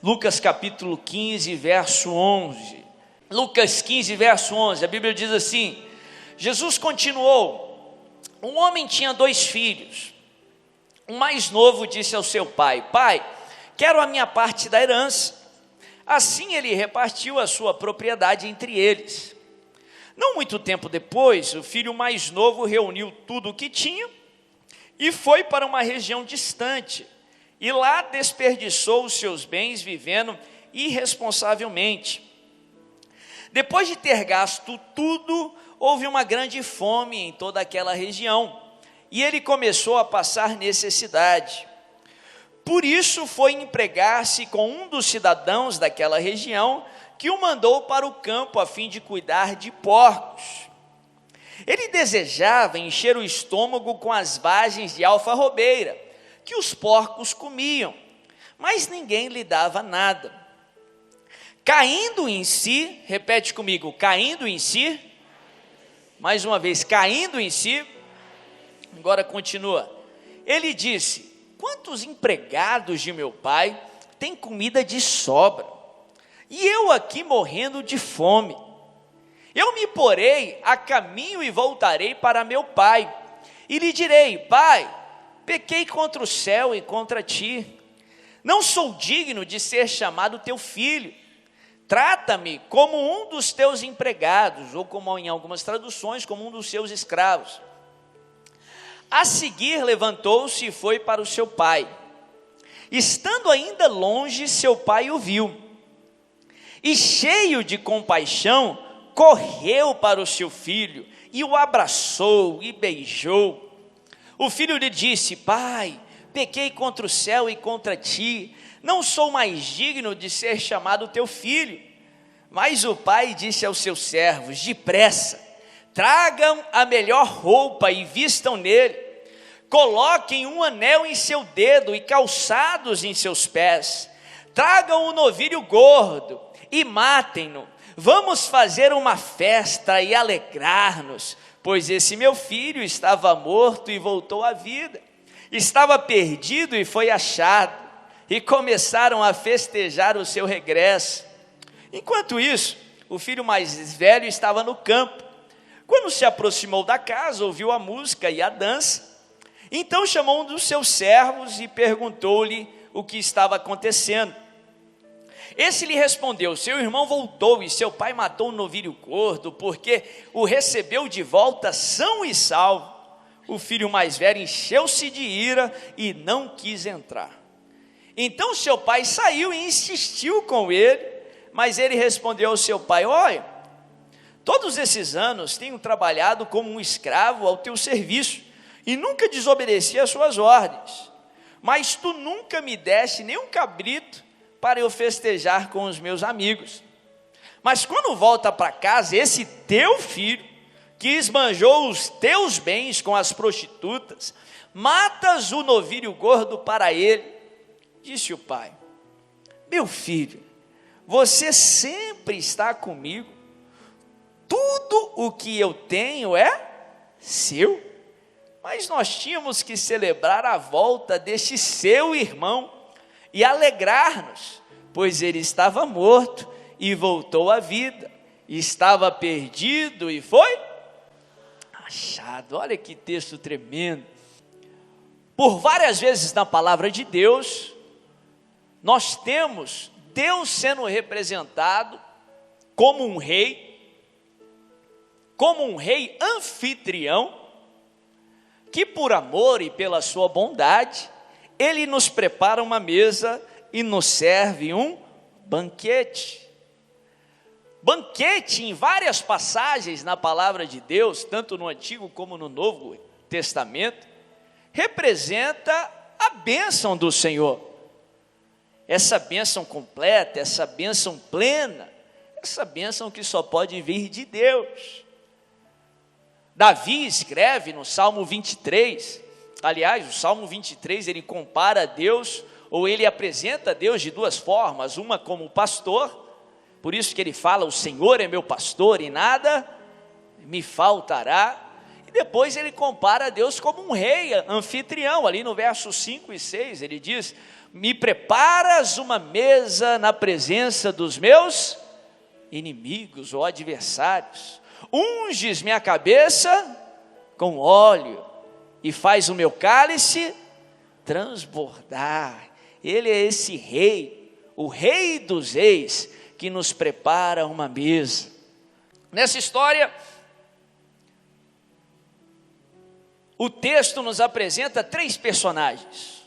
Lucas capítulo 15, verso 11. Lucas 15, verso 11, a Bíblia diz assim: Jesus continuou: um homem tinha 2 filhos. O mais novo disse ao seu pai: pai, quero a minha parte da herança. Assim ele repartiu a sua propriedade entre eles. Não muito tempo depois, o filho mais novo reuniu tudo o que tinha e foi para uma região distante, e lá desperdiçou os seus bens vivendo irresponsavelmente. Depois de ter gasto tudo, houve uma grande fome em toda aquela região, e ele começou a passar necessidade. Por isso foi empregar-se com um dos cidadãos daquela região, que o mandou para o campo a fim de cuidar de porcos. Ele desejava encher o estômago com as vagens de alfarrobeira, que os porcos comiam, mas ninguém lhe dava nada. Caindo em si, repete comigo, caindo em si, mais uma vez, caindo em si, agora continua. Ele disse: quantos empregados de meu pai têm comida de sobra, e eu aqui morrendo de fome? Eu me porei a caminho e voltarei para meu pai, e lhe direi: pai, pequei contra o céu e contra ti, não sou digno de ser chamado teu filho, trata-me como um dos teus empregados, ou como em algumas traduções, como um dos seus escravos. A seguir levantou-se e foi para o seu pai. Estando ainda longe, seu pai o viu, e cheio de compaixão, correu para o seu filho, e o abraçou e beijou. O filho lhe disse: pai, pequei contra o céu e contra ti, não sou mais digno de ser chamado teu filho. Mas o pai disse aos seus servos: depressa, tragam a melhor roupa e vistam nele, coloquem um anel em seu dedo e calçados em seus pés, tragam um novilho gordo e matem-no, vamos fazer uma festa e alegrar-nos, pois esse meu filho estava morto e voltou à vida, estava perdido e foi achado, e começaram a festejar o seu regresso. Enquanto isso, o filho mais velho estava no campo. Quando se aproximou da casa, ouviu a música e a dança. Então chamou um dos seus servos e perguntou-lhe o que estava acontecendo. Esse lhe respondeu: seu irmão voltou e seu pai matou um novilho gordo, porque o recebeu de volta são e salvo. O filho mais velho encheu-se de ira e não quis entrar. Então seu pai saiu e insistiu com ele, mas ele respondeu ao seu pai: olha, todos esses anos tenho trabalhado como um escravo ao teu serviço, e nunca desobedeci às suas ordens, mas tu nunca me deste nem um cabrito para eu festejar com os meus amigos. Mas quando volta para casa, esse teu filho, que esbanjou os teus bens com as prostitutas, matas o novilho gordo para ele. Disse o pai: meu filho, você sempre está comigo, tudo o que eu tenho é seu, mas nós tínhamos que celebrar a volta deste seu irmão e alegrar-nos, pois ele estava morto e voltou à vida, estava perdido e foi achado. Olha que texto tremendo. Por várias vezes na palavra de Deus, nós temos Deus sendo representado como um rei anfitrião, que por amor e pela sua bondade, ele nos prepara uma mesa e nos serve um banquete. Banquete, em várias passagens na palavra de Deus, tanto no Antigo como no Novo Testamento, representa a bênção do Senhor. Essa bênção completa, essa bênção plena, essa bênção que só pode vir de Deus. Davi escreve no Salmo 23, aliás, o Salmo 23, ele compara a Deus, ou ele apresenta a Deus de duas formas, uma como pastor, por isso que ele fala: o Senhor é meu pastor e nada me faltará. E depois ele compara a Deus como um rei anfitrião, ali no verso 5 e 6, ele diz: me preparas uma mesa na presença dos meus inimigos ou adversários. Unges minha cabeça com óleo e faz o meu cálice transbordar. Ele é esse rei, o rei dos reis, que nos prepara uma mesa. Nessa história, o texto nos apresenta 3 personagens.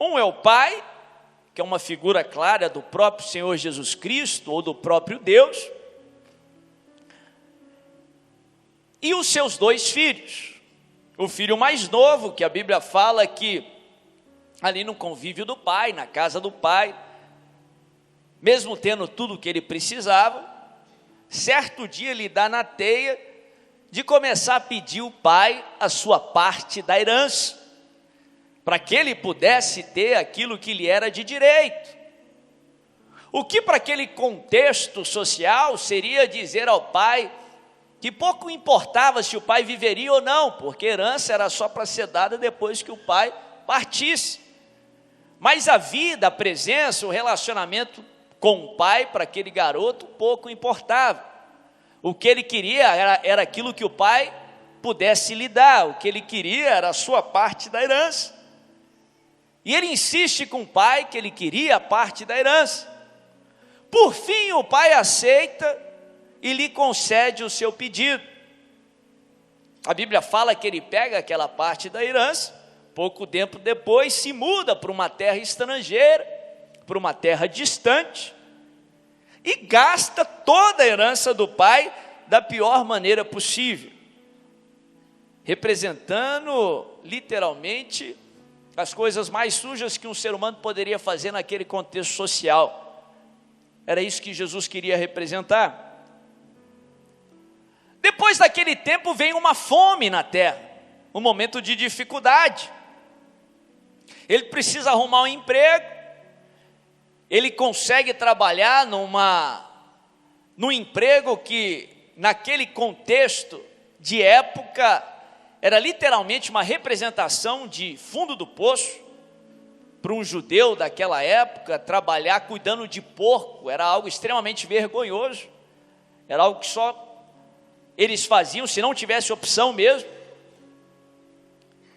Um é o pai, que é uma figura clara do próprio Senhor Jesus Cristo, ou do próprio Deus, e os seus 2 filhos. O filho mais novo, que a Bíblia fala que ali no convívio do pai, na casa do pai, mesmo tendo tudo o que ele precisava, certo dia ele dá na teia de começar a pedir ao pai a sua parte da herança, para que ele pudesse ter aquilo que lhe era de direito. O que para aquele contexto social seria dizer ao pai que pouco importava se o pai viveria ou não, porque herança era só para ser dada depois que o pai partisse. Mas a vida, a presença, o relacionamento com o pai para aquele garoto pouco importava. O que ele queria era aquilo que o pai pudesse lhe dar, o que ele queria era a sua parte da herança. E ele insiste com o pai que ele queria a parte da herança. Por fim, o pai aceita e lhe concede o seu pedido. A Bíblia fala que ele pega aquela parte da herança, pouco tempo depois se muda para uma terra estrangeira, para uma terra distante, e gasta toda a herança do pai da pior maneira possível, representando literalmente as coisas mais sujas que um ser humano poderia fazer naquele contexto social. Era isso que Jesus queria representar. Depois daquele tempo vem uma fome na terra, um momento de dificuldade. Ele precisa arrumar um emprego, ele consegue trabalhar num emprego que naquele contexto de época era literalmente uma representação de fundo do poço. Para um judeu daquela época, trabalhar cuidando de porco era algo extremamente vergonhoso, era algo que só eles faziam se não tivesse opção mesmo.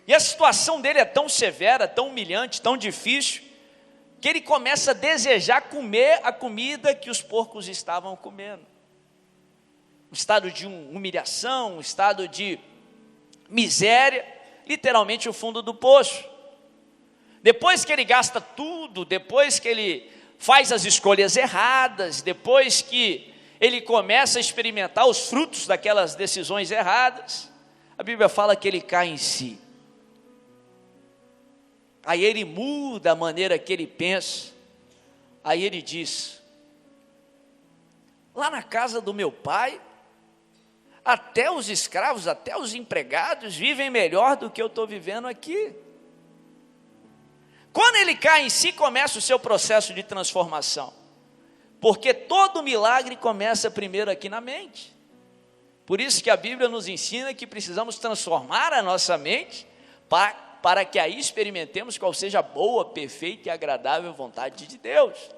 E a situação dele é tão severa, tão humilhante, tão difícil, que ele começa a desejar comer a comida que os porcos estavam comendo. Um estado de humilhação, um estado de miséria, literalmente o fundo do poço. Depois que ele gasta tudo, depois que ele faz as escolhas erradas, depois que ele começa a experimentar os frutos daquelas decisões erradas, a Bíblia fala que ele cai em si. Aí ele muda a maneira que ele pensa, aí ele diz: lá na casa do meu pai, até os escravos, até os empregados vivem melhor do que eu estou vivendo aqui. Quando ele cai em si, começa o seu processo de transformação, porque todo milagre começa primeiro aqui na mente. Por isso que a Bíblia nos ensina que precisamos transformar a nossa mente para que aí experimentemos qual seja a boa, perfeita e agradável vontade de Deus.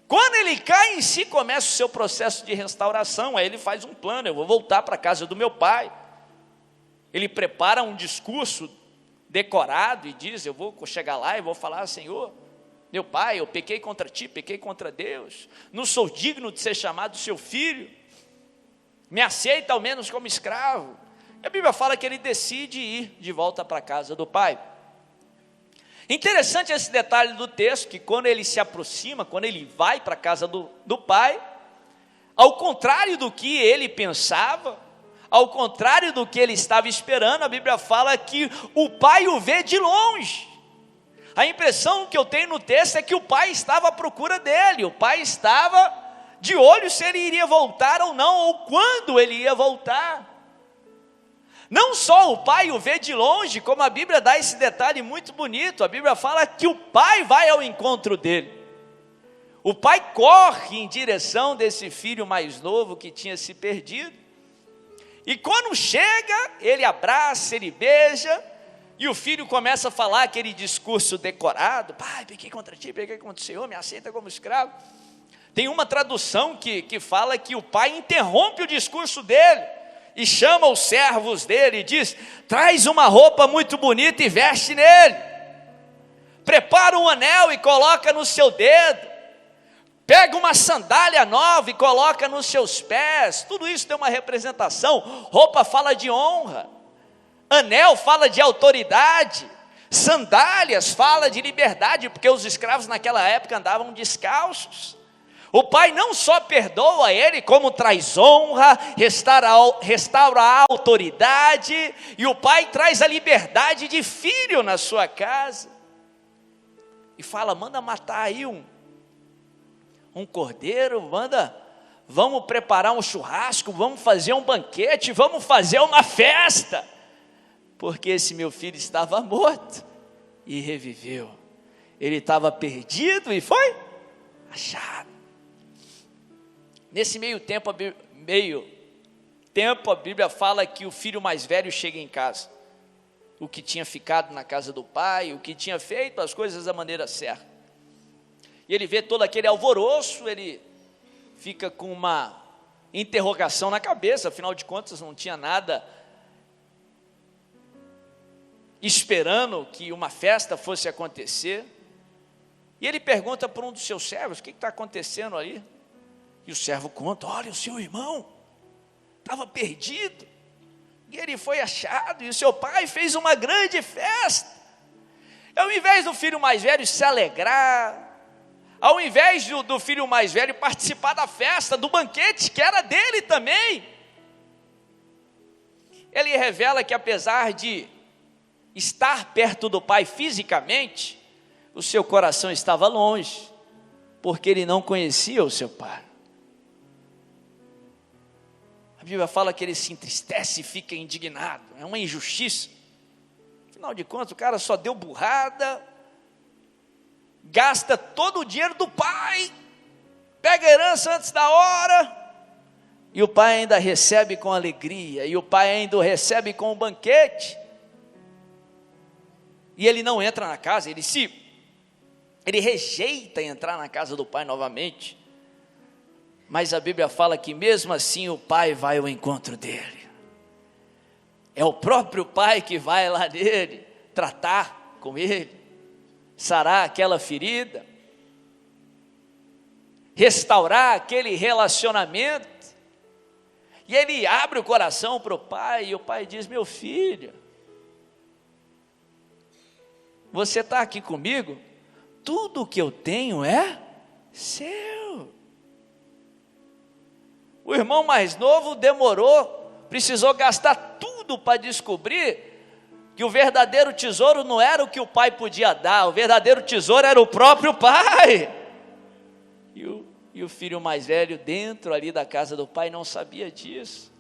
Quando ele cai em si, começa o seu processo de restauração. Aí ele faz um plano: eu vou voltar para a casa do meu pai. Ele prepara um discurso decorado e diz: eu vou chegar lá e vou falar: Senhor, meu pai, eu pequei contra ti, pequei contra Deus, não sou digno de ser chamado seu filho, me aceita ao menos como escravo. E a Bíblia fala que ele decide ir de volta para a casa do pai. Interessante esse detalhe do texto, que quando ele se aproxima, quando ele vai para a casa do pai, ao contrário do que ele pensava, ao contrário do que ele estava esperando, a Bíblia fala que o pai o vê de longe. A impressão que eu tenho no texto é que o pai estava à procura dele, o pai estava de olho se ele iria voltar ou não, ou quando ele ia voltar. Não só o pai o vê de longe, como a Bíblia dá esse detalhe muito bonito. A Bíblia fala que o pai vai ao encontro dele. O pai corre em direção desse filho mais novo que tinha se perdido. E quando chega, ele abraça, ele beija, E o filho começa a falar aquele discurso decorado: pai, pequei contra ti, pequei contra o Senhor, me aceita como escravo. Tem uma tradução que fala que o pai interrompe o discurso dele e chama os servos dele e diz: traz uma roupa muito bonita e veste nele, prepara um anel e coloca no seu dedo, pega uma sandália nova e coloca nos seus pés. Tudo isso tem uma representação. Roupa fala de honra, anel fala de autoridade, sandálias fala de liberdade, porque os escravos naquela época andavam descalços. O pai não só perdoa ele, como traz honra, restaura a autoridade, e o pai traz a liberdade de filho na sua casa. E fala: manda matar aí um cordeiro, vamos preparar um churrasco, vamos fazer um banquete, vamos fazer uma festa, porque esse meu filho estava morto e reviveu. Ele estava perdido e foi achado. Nesse meio tempo a Bíblia fala que o filho mais velho chega em casa, o que tinha ficado na casa do pai, o que tinha feito as coisas da maneira certa. E ele vê todo aquele alvoroço, ele fica com uma interrogação na cabeça, afinal de contas não tinha nada esperando que uma festa fosse acontecer. E ele pergunta para um dos seus servos: o que está acontecendo ali? E o servo conta: olha, o seu irmão estava perdido, e ele foi achado, e o seu pai fez uma grande festa. Ao invés do filho mais velho se alegrar, ao invés do filho mais velho participar da festa, do banquete que era dele também, ele revela que apesar de estar perto do pai fisicamente, o seu coração estava longe, porque ele não conhecia o seu pai. A Bíblia fala que ele se entristece e fica indignado. É uma injustiça. Afinal de contas, o cara só deu burrada, gasta todo o dinheiro do pai, pega a herança antes da hora, e o pai ainda recebe com alegria, e o pai ainda o recebe com um banquete, e ele não entra na casa, ele rejeita entrar na casa do pai novamente. Mas a Bíblia fala que mesmo assim o pai vai ao encontro dele. É o próprio pai que vai lá nele, tratar com ele, sarar aquela ferida, restaurar aquele relacionamento. E ele abre o coração para o pai, e o pai diz: meu filho, você está aqui comigo, tudo o que eu tenho é seu. O irmão mais novo precisou gastar tudo para descobrir que o verdadeiro tesouro não era o que o pai podia dar, o verdadeiro tesouro era o próprio pai. E o filho mais velho, dentro ali da casa do pai, não sabia disso.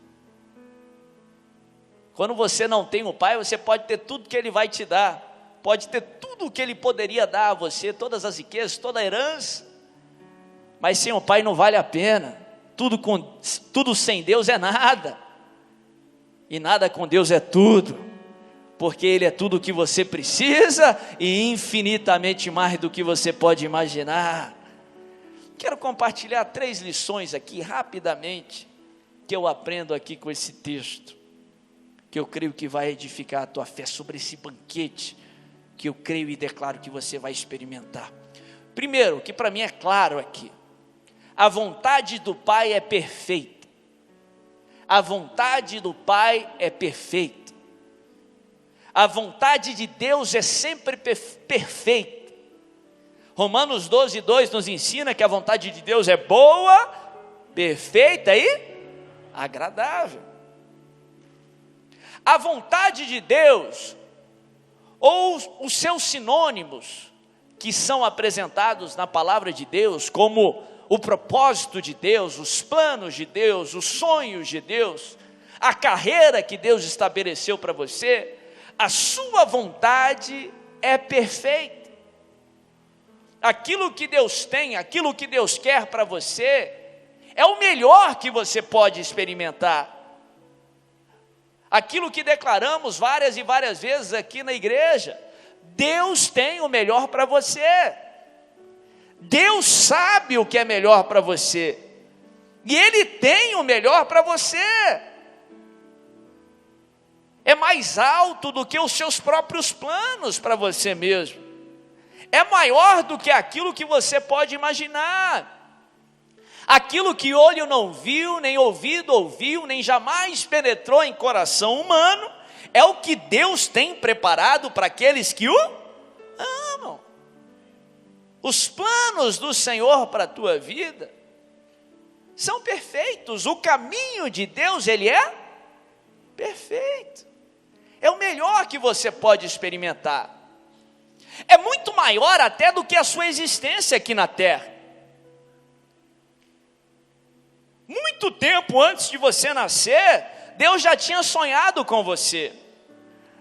Quando você não tem o pai, você pode ter tudo que ele vai te dar, pode ter tudo o que ele poderia dar a você, todas as riquezas, toda a herança, mas sem o pai não vale a pena. Tudo sem Deus é nada, e nada com Deus é tudo, porque Ele é tudo o que você precisa e infinitamente mais do que você pode imaginar. Quero compartilhar 3 lições aqui rapidamente, que eu aprendo aqui com esse texto, que eu creio que vai edificar a tua fé sobre esse banquete, que eu creio e declaro que você vai experimentar. Primeiro, que para mim é claro aqui: a vontade do Pai é perfeita. A vontade do Pai é perfeita. A vontade de Deus é sempre perfeita. Romanos 12:2 nos ensina que a vontade de Deus é boa, perfeita e agradável. A vontade de Deus, ou os seus sinônimos, que são apresentados na palavra de Deus, como o propósito de Deus, os planos de Deus, os sonhos de Deus, a carreira que Deus estabeleceu para você, a sua vontade é perfeita. Aquilo que Deus tem, aquilo que Deus quer para você, é o melhor que você pode experimentar. aquilo que declaramos várias e várias vezes aqui na igreja: Deus tem o melhor para você. Deus sabe o que é melhor para você, e Ele tem o melhor para você. É mais alto do que os seus próprios planos para você mesmo, é maior do que aquilo que você pode imaginar. Aquilo que olho não viu, nem ouvido ouviu, nem jamais penetrou em coração humano, é o que Deus tem preparado para aqueles que o amam. Os planos do Senhor para a tua vida são perfeitos. O caminho de Deus, ele é perfeito. É o melhor que você pode experimentar. É muito maior até do que a sua existência aqui na terra. Muito tempo antes de você nascer, Deus já tinha sonhado com você.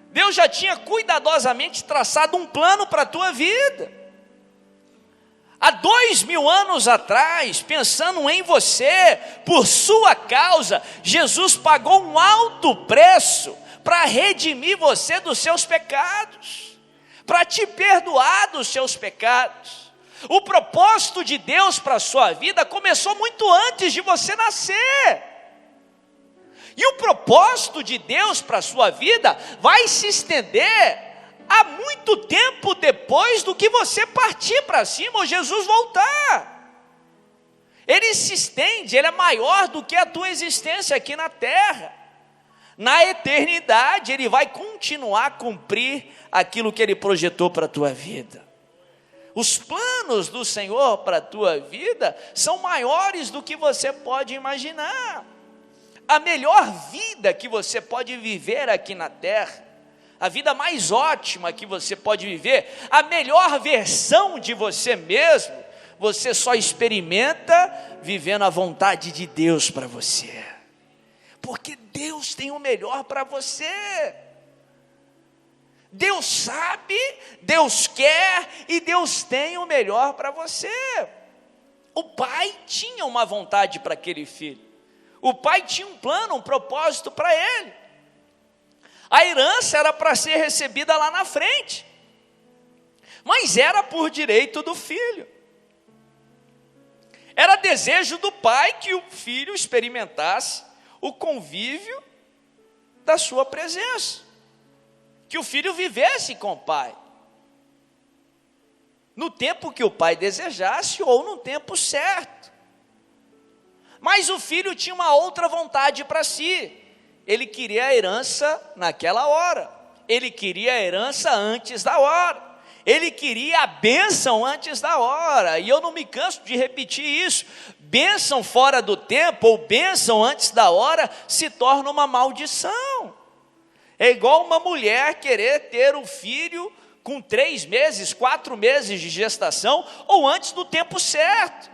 Deus já tinha cuidadosamente traçado um plano para a tua vida. Há 2000 anos atrás, pensando em você, por sua causa, Jesus pagou um alto preço para redimir você dos seus pecados, para te perdoar dos seus pecados. O propósito de Deus para a sua vida começou muito antes de você nascer. E o propósito de Deus para a sua vida vai se estender há muito tempo depois do que você partir para cima ou Jesus voltar. Ele se estende, ele é maior do que a tua existência aqui na terra. Na eternidade, ele vai continuar a cumprir aquilo que ele projetou para a tua vida. Os planos do Senhor para a tua vida são maiores do que você pode imaginar. A melhor vida que você pode viver aqui na terra, a vida mais ótima que você pode viver, a melhor versão de você mesmo, você só experimenta vivendo a vontade de Deus para você. Porque Deus tem o melhor para você. Deus sabe, Deus quer e Deus tem o melhor para você. O pai tinha uma vontade para aquele filho. O pai tinha um plano, um propósito para ele. A herança era para ser recebida lá na frente, mas era por direito do filho. Era desejo do pai que o filho experimentasse o convívio da sua presença, que o filho vivesse com o pai, no tempo que o pai desejasse ou no tempo certo. Mas o filho tinha uma outra vontade para si. Ele queria a herança naquela hora. Ele queria a herança antes da hora. Ele queria a bênção antes da hora. E eu não me canso de repetir isso. Bênção fora do tempo ou bênção antes da hora se torna uma maldição. É igual uma mulher querer ter um filho com 3 meses, 4 meses de gestação ou antes do tempo certo.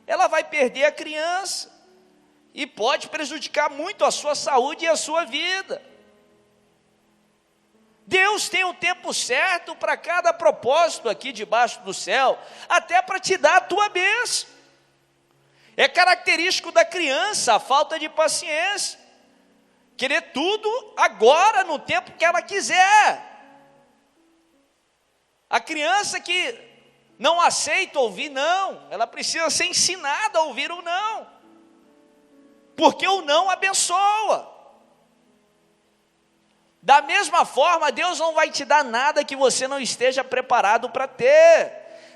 Ela vai perder a criança e pode prejudicar muito a sua saúde e a sua vida. Deus tem o tempo certo para cada propósito aqui debaixo do céu, até para te dar a tua bênção. É característico da criança a falta de paciência, querer tudo agora, no tempo que ela quiser. A criança que não aceita ouvir não, ela precisa ser ensinada a ouvir o não, porque o não abençoa. Da mesma forma, Deus não vai te dar nada que você não esteja preparado para ter.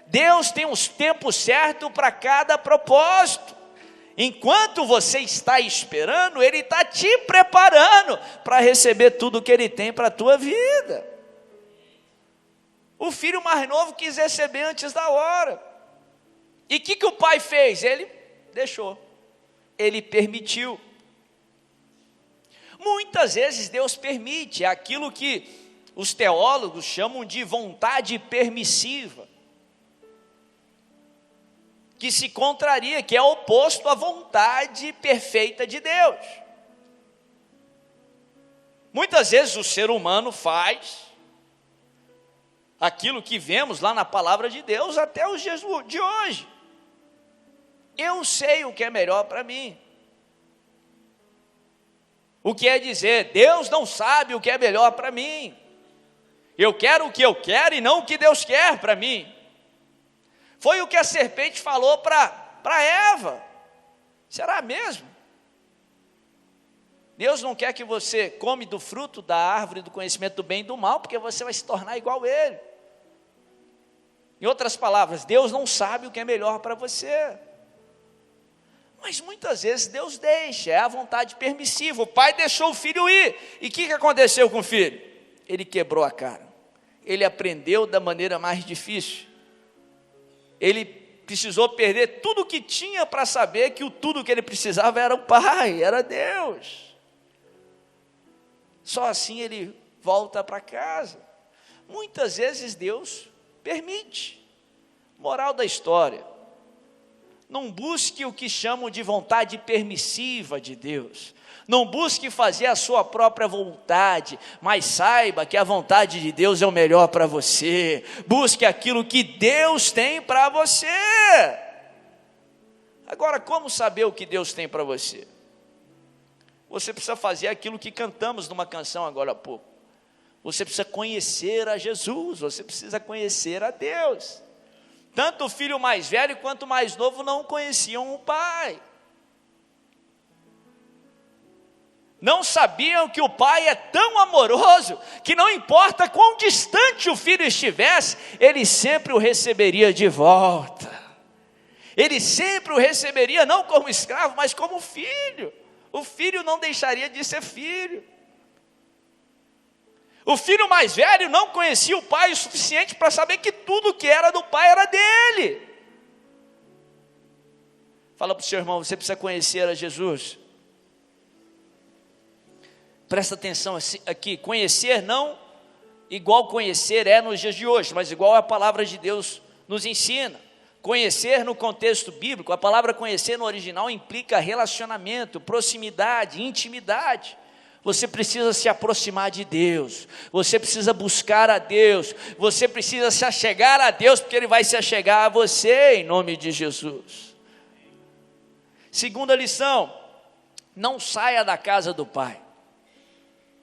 Deus tem os tempos certos para cada propósito. Enquanto você está esperando, Ele está te preparando para receber tudo que Ele tem para a tua vida. O filho mais novo quis receber antes da hora. E o que o pai fez? Ele deixou. Ele permitiu. Muitas vezes Deus permite aquilo que os teólogos chamam de vontade permissiva, que se contraria, que é oposto à vontade perfeita de Deus. Muitas vezes o ser humano faz aquilo que vemos lá na palavra de Deus até os dias de hoje. Eu sei o que é melhor para mim. O que é dizer, Deus não sabe o que é melhor para mim. Eu quero o que eu quero e não o que Deus quer para mim. Foi o que a serpente falou para Eva. Será mesmo? Deus não quer que você come do fruto da árvore do conhecimento do bem e do mal, porque você vai se tornar igual a ele. Em outras palavras, Deus não sabe o que é melhor para você. Mas muitas vezes Deus deixa, é a vontade permissiva. O pai deixou o filho ir. E o que aconteceu com o filho? Ele quebrou a cara. Ele aprendeu da maneira mais difícil. Ele precisou perder tudo o que tinha para saber que tudo que ele precisava era o pai, era Deus. Só assim ele volta para casa. Muitas vezes Deus permite. Moral da história: não busque o que chamam de vontade permissiva de Deus. Não busque fazer a sua própria vontade, mas saiba que a vontade de Deus é o melhor para você. Busque aquilo que Deus tem para você. Agora, como saber o que Deus tem para você? Você precisa fazer aquilo que cantamos numa canção agora há pouco. Você precisa conhecer a Jesus, você precisa conhecer a Deus. Tanto o filho mais velho quanto o mais novo não conheciam o pai. Não sabiam que o pai é tão amoroso, que não importa quão distante o filho estivesse, ele sempre o receberia de volta. Ele sempre o receberia não como escravo, mas como filho. O filho não deixaria de ser filho. O filho mais velho não conhecia o pai o suficiente para saber que tudo que era do pai era dele. Fala para o seu irmão, você precisa conhecer a Jesus. Presta atenção aqui, conhecer não igual conhecer é nos dias de hoje, mas igual a palavra de Deus nos ensina. Conhecer no contexto bíblico, a palavra conhecer no original implica relacionamento, proximidade, intimidade. Você precisa se aproximar de Deus, você precisa buscar a Deus, você precisa se achegar a Deus, porque Ele vai se achegar a você, em nome de Jesus. Segunda lição: não saia da casa do pai.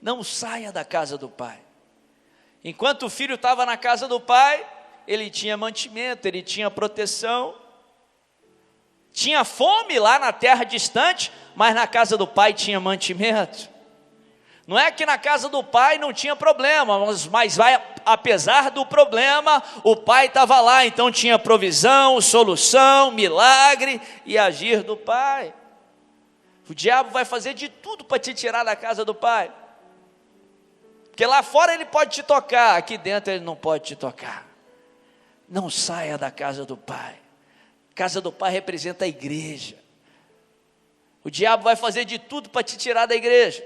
Não saia da casa do pai. Enquanto o filho estava na casa do pai, ele tinha mantimento, ele tinha proteção, tinha fome lá na terra distante, mas na casa do pai tinha mantimento. Não é que na casa do pai não tinha problema, mas apesar do problema, o pai estava lá, então tinha provisão, solução, milagre e agir do pai. O diabo vai fazer de tudo para te tirar da casa do pai. Porque lá fora ele pode te tocar, aqui dentro ele não pode te tocar. Não saia da casa do pai. Casa do pai representa a igreja. O diabo vai fazer de tudo para te tirar da igreja,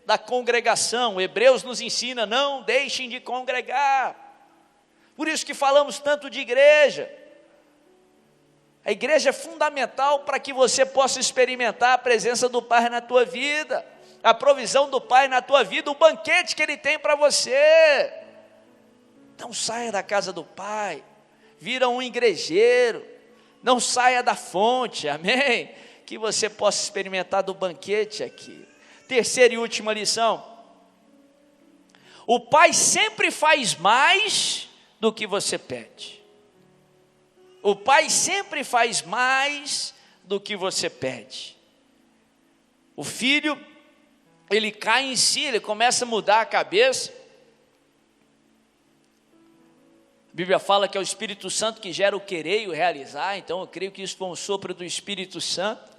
da congregação. Hebreus nos ensina, não deixem de congregar. Por isso que falamos tanto de igreja. A igreja é fundamental para que você possa experimentar a presença do Pai na tua vida, a provisão do Pai na tua vida, o banquete que Ele tem para você. Não saia da casa do Pai, vira um igrejeiro, não saia da fonte, amém? Que você possa experimentar do banquete aqui. Terceira e última lição: o Pai sempre faz mais do que você pede. O Pai sempre faz mais do que você pede. O filho, ele cai em si, ele começa a mudar a cabeça. A Bíblia fala que é o Espírito Santo que gera o querer e o realizar, então eu creio que isso foi um sopro do Espírito Santo.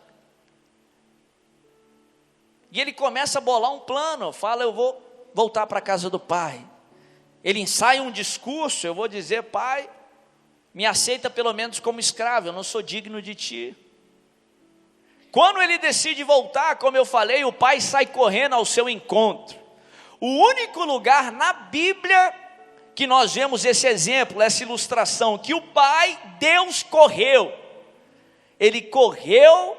E ele começa a bolar um plano, fala, eu vou voltar para a casa do pai. Ele ensaia um discurso, eu vou dizer, pai, me aceita pelo menos como escravo, eu não sou digno de ti. Quando ele decide voltar, como eu falei, o pai sai correndo ao seu encontro. O único lugar na Bíblia que nós vemos esse exemplo, essa ilustração, que o pai, Deus correu. Ele correu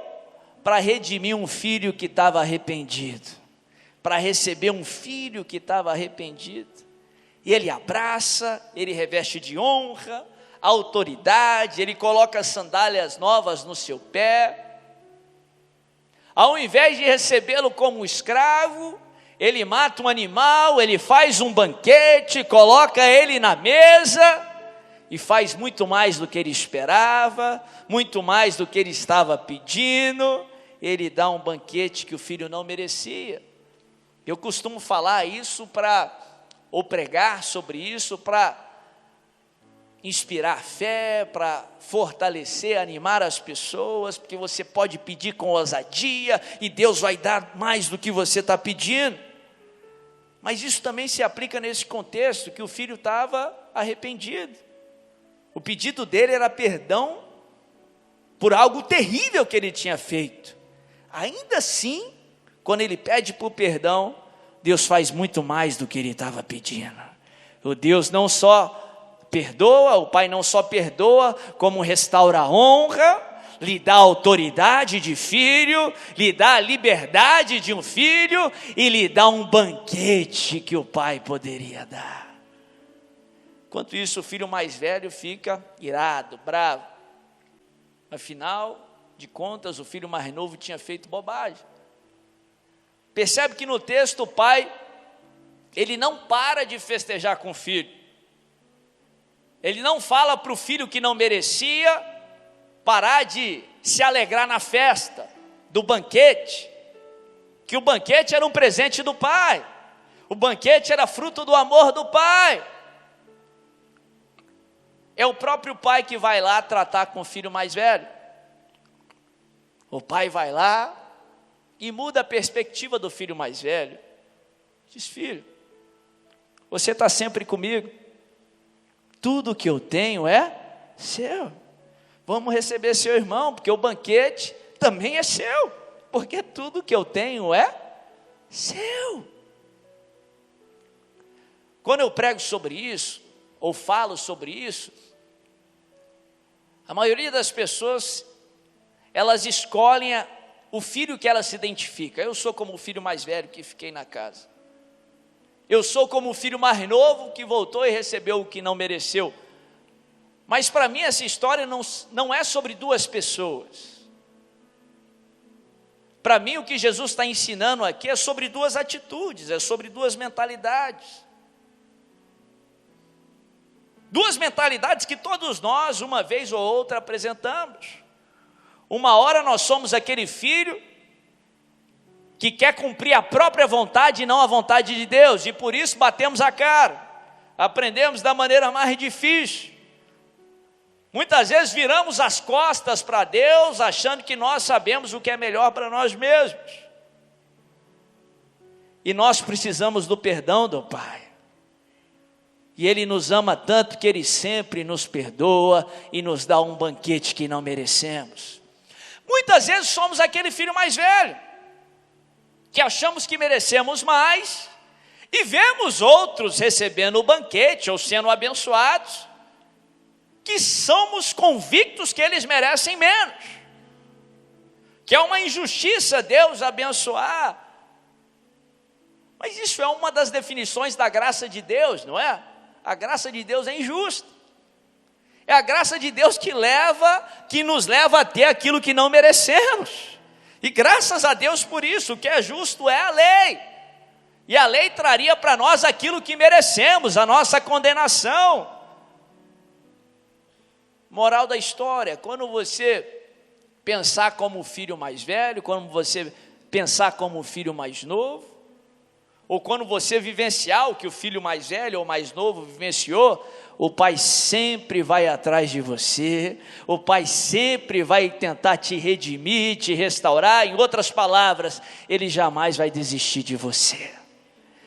para redimir um filho que estava arrependido, para receber um filho que estava arrependido. E ele abraça, ele reveste de honra, autoridade, ele coloca sandálias novas no seu pé. Ao invés de recebê-lo como escravo, ele mata um animal, ele faz um banquete, coloca ele na mesa e faz muito mais do que ele esperava, muito mais do que ele estava pedindo. Ele dá um banquete que o filho não merecia. Eu costumo falar isso ou pregar sobre isso para inspirar fé, para fortalecer, animar as pessoas, porque você pode pedir com ousadia e Deus vai dar mais do que você está pedindo. Mas isso também se aplica nesse contexto, que o filho estava arrependido. O pedido dele era perdão por algo terrível que ele tinha feito. Ainda assim, quando ele pede por perdão, Deus faz muito mais do que ele estava pedindo. O Deus não só perdoa, o Pai não só perdoa, como restaura a honra, lhe dá autoridade de filho, lhe dá a liberdade de um filho e lhe dá um banquete que o pai poderia dar. Enquanto isso, o filho mais velho fica irado, bravo. Afinal de contas, o filho mais novo tinha feito bobagem. Percebe que no texto o pai, ele não para de festejar com o filho. Ele não fala para o filho que não merecia parar de se alegrar na festa do banquete, que o banquete era um presente do pai, o banquete era fruto do amor do pai. É o próprio pai que vai lá tratar com o filho mais velho. O pai vai lá e muda a perspectiva do filho mais velho. Diz: filho, você está sempre comigo, tudo que eu tenho é seu. Vamos receber seu irmão, porque o banquete também é seu, porque tudo que eu tenho é seu. Quando eu prego sobre isso, ou falo sobre isso, a maioria das pessoas, elas escolhem o filho que elas se identificam. Eu sou como o filho mais velho que fiquei na casa. Eu sou como o filho mais novo que voltou e recebeu o que não mereceu. Mas para mim essa história não é sobre duas pessoas. Para mim o que Jesus está ensinando aqui é sobre duas atitudes, é sobre duas mentalidades. Duas mentalidades que todos nós, uma vez ou outra, apresentamos. Uma hora nós somos aquele filho que quer cumprir a própria vontade e não a vontade de Deus, e por isso batemos a cara, aprendemos da maneira mais difícil. Muitas vezes viramos as costas para Deus, achando que nós sabemos o que é melhor para nós mesmos. E nós precisamos do perdão do Pai. E Ele nos ama tanto que Ele sempre nos perdoa e nos dá um banquete que não merecemos. Muitas vezes somos aquele filho mais velho, que achamos que merecemos mais, e vemos outros recebendo o banquete ou sendo abençoados, que somos convictos que eles merecem menos, que é uma injustiça Deus abençoar. Mas isso é uma das definições da graça de Deus, não é? A graça de Deus é injusta. É a graça de Deus que nos leva a ter aquilo que não merecemos. E graças a Deus por isso. O que é justo é a lei. E a lei traria para nós aquilo que merecemos, a nossa condenação. Moral da história: quando você pensar como o filho mais velho, quando você pensar como o filho mais novo, ou quando você vivenciar o que o filho mais velho ou mais novo vivenciou, o Pai sempre vai atrás de você, o Pai sempre vai tentar te redimir, te restaurar. Em outras palavras, Ele jamais vai desistir de você.